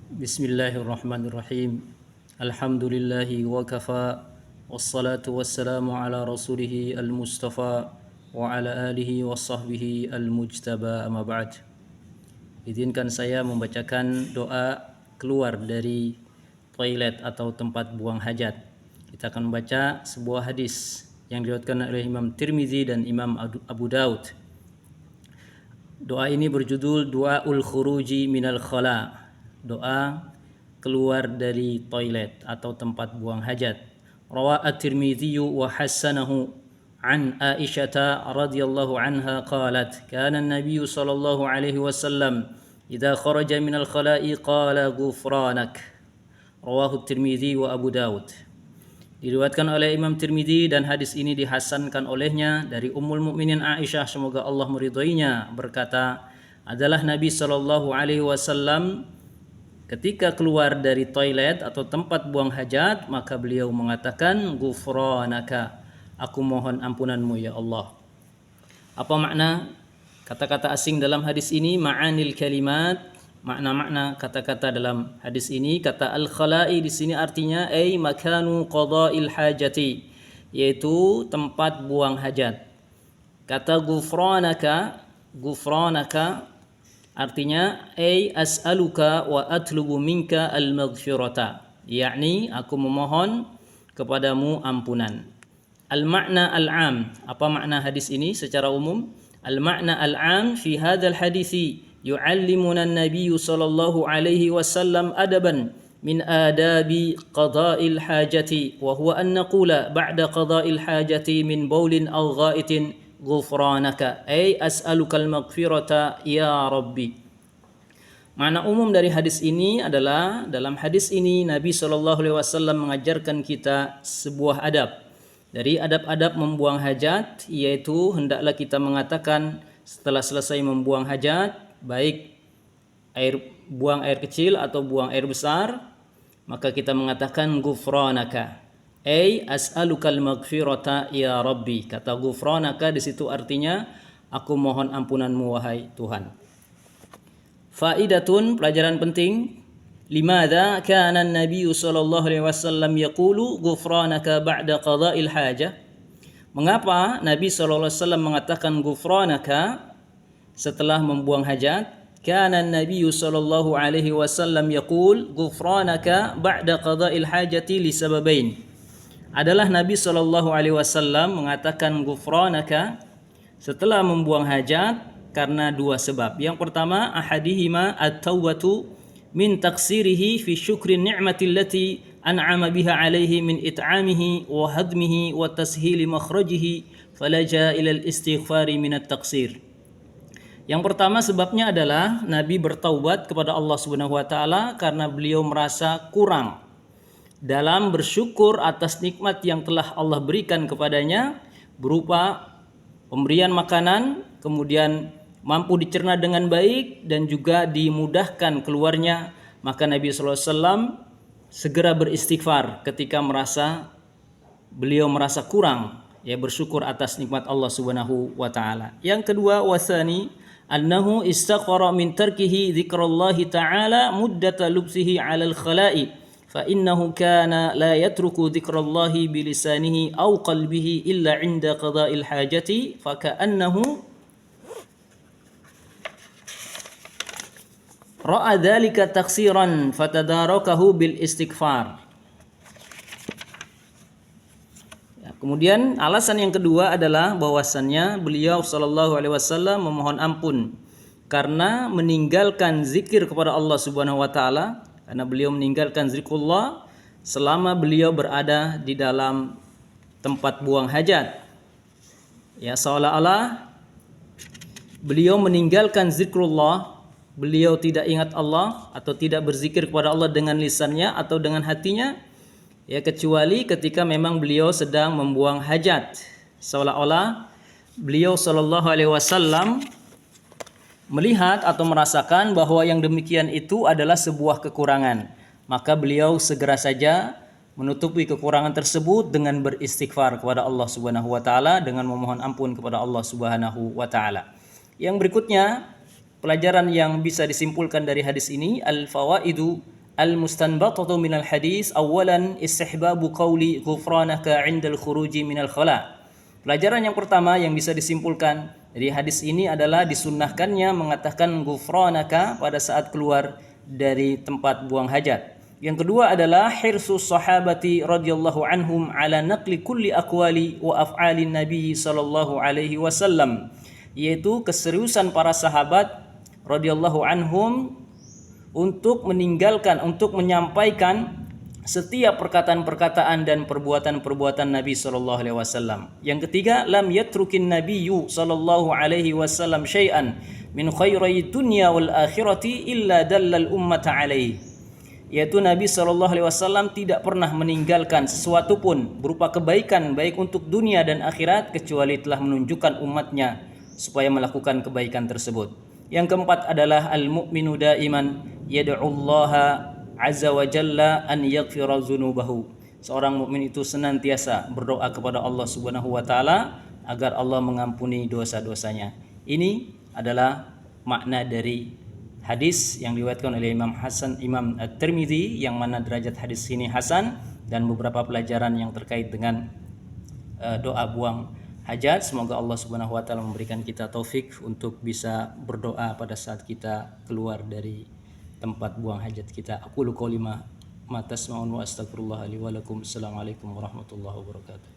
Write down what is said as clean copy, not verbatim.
Bismillahirrahmanirrahim. Alhamdulillahi wa kafa. Wassalatu wassalamu ala rasulihi al-mustafa wa ala alihi wa sahbihi al-mujtaba, amma ba'd. Izinkan saya membacakan doa keluar dari toilet atau tempat buang hajat. Kita akan membaca sebuah hadis yang diriwayatkan oleh Imam Tirmizi dan Imam Abu Daud. Doa ini berjudul Du'aul Khuruji minal Khala. Doa keluar dari toilet atau tempat buang hajat. Rawa at-Tirmidzi wa hassanahu an Aisyah radhiyallahu anha qalat kana an-nabiy sallallahu alaihi wasallam idza kharaja minal khala'i qala ghufranak. Rawahu at-Tirmidzi wa Abu Daud. Diriwayatkan oleh Imam Tirmidzi dan hadis ini dihasankan olehnya dari Ummul Mukminin Aisyah, semoga Allah meridhoinya, berkata, adalah Nabi sallallahu alaihi wasallam ketika keluar dari toilet atau tempat buang hajat, maka beliau mengatakan, Ghufranaka, aku mohon ampunanmu ya Allah. Apa makna kata-kata asing dalam hadis ini? Ma'anil kalimat, makna-makna kata-kata dalam hadis ini. Kata al-khala'i di sini artinya ay makanu qada'il hajati, yaitu tempat buang hajat. Kata ghufranaka artinya ay as'aluka wa atlubu minka al-maghfirata, yakni aku memohon kepadamu ampunan. Al-makna al-am, apa makna hadis ini secara umum? Al-makna al-am fi hadzal hadisi yu'allimuna an-nabiy sallallahu alaihi wasallam adaban min adabi qada'il hajati wa huwa an naqula ba'da qada'il hajati min baulin aw gha'itin ghufranaka ay as'alukal maghfirata ya rabbi. Makna umum dari hadis ini adalah, dalam hadis ini Nabi SAW mengajarkan kita sebuah adab. Dari adab-adab membuang hajat, yaitu hendaklah kita mengatakan setelah selesai membuang hajat, baik buang air kecil atau buang air besar, maka kita mengatakan ghufranaka ay as'alukal maghfirata ya rabbi. Kata ghufranaka di situ artinya aku mohon ampunanmu wahai Tuhan. Faidatun, pelajaran penting. Limadza kana an-nabiy sallallahu alaihi wasallam yaqulu ghufranaka ba'da qada'il hajah? Mengapa Nabi sallallahu alaihi wasallam mengatakan ghufranaka setelah membuang hajat? Kana an-nabiy sallallahu alaihi wasallam yaqul ghufranaka ba'da qada'il hajati li sababain. Adalah Nabi sallallahu alaihi wasallam mengatakan ghufranaka setelah membuang hajat karena dua sebab. Yang pertama, ahadihima at-tawbatu min taksirihi fi syukri ni'mati allati an'ama biha alaihi min it'amihi wa hadmihi wa tashili makhrajihi falaja ila al-istighfari min at-taqsir. Yang pertama sebabnya adalah Nabi bertaubat kepada Allah Subhanahu wa taala karena beliau merasa kurang dalam bersyukur atas nikmat yang telah Allah berikan kepadanya berupa pemberian makanan, kemudian mampu dicerna dengan baik dan juga dimudahkan keluarnya, maka Nabi SAW segera beristighfar ketika beliau merasa kurang, ya, bersyukur atas nikmat Allah Subhanahu wa taala. Yang kedua, wasani annahu istaghfara min tarkihi dzikrallahi ta'ala muddata lubsihi 'alal khala'i fa innahu kana la yatruku dzikrallahi bilisanihi aw qalbihi illa 'inda qada'il hajati fa ka'annahu ra'a dzalika taksiran fatadarakahu bil istighfar. Ya, kemudian alasan yang kedua adalah bahwasannya beliau sallallahu alaihi wasallam memohon ampun karena meninggalkan zikir kepada Allah Subhanahu wa taala, karena beliau meninggalkan zikrullah selama beliau berada di dalam tempat buang hajat. Ya, seolah-olah beliau meninggalkan zikrullah, beliau tidak ingat Allah atau tidak berzikir kepada Allah dengan lisannya atau dengan hatinya, ya, kecuali ketika memang beliau sedang membuang hajat. Seolah-olah beliau sallallahu alaihi wasallam melihat atau merasakan bahwa yang demikian itu adalah sebuah kekurangan, maka beliau segera saja menutupi kekurangan tersebut dengan beristighfar kepada Allah Subhanahu wa taala, dengan memohon ampun kepada Allah Subhanahu wa taala. Yang berikutnya, pelajaran yang bisa disimpulkan dari hadis ini, al-fawaidu al-mustanbatatu minal hadis awalan istihbabu qawli ghufranaka 'indal khuruji minal khala. Pelajaran yang pertama yang bisa disimpulkan dari hadis ini adalah disunnahkannya mengatakan ghufranaka pada saat keluar dari tempat buang hajat. Yang kedua adalah hirsus sahabati radhiyallahu anhum ala naqli kulli aqwali wa af'alin nabi sallallahu alaihi wasallam, yaitu keseriusan para sahabat radhiyallahu anhum untuk menyampaikan setiap perkataan-perkataan dan perbuatan-perbuatan Nabi sallallahu alaihi wasallam. Yang ketiga, lam yatrukin nabiyyu sallallahu alaihi wasallam syai'an min khairai dunya wal akhirati illa dallal ummata alaihi. Yaitu Nabi sallallahu alaihi wasallam tidak pernah meninggalkan sesuatu pun berupa kebaikan baik untuk dunia dan akhirat kecuali telah menunjukkan umatnya supaya melakukan kebaikan tersebut. Yang keempat adalah al-mu'minu daiman yad'ullaha azza wa jalla an yaghfira dzunubahu. Seorang mukmin itu senantiasa berdoa kepada Allah Subhanahu wa taala agar Allah mengampuni dosa-dosanya. Ini adalah makna dari hadis yang diriwayatkan oleh Imam At-Tirmidzi, yang mana derajat hadis ini hasan, dan beberapa pelajaran yang terkait dengan doa buang hajat. Semoga Allah Subhanahu wa taala memberikan kita taufik untuk bisa berdoa pada saat kita keluar dari tempat buang hajat kita. Aqulu qouli ma tasma'un wa astaghfirullah li wa lakum. Assalamualaikum warahmatullahi wabarakatuh.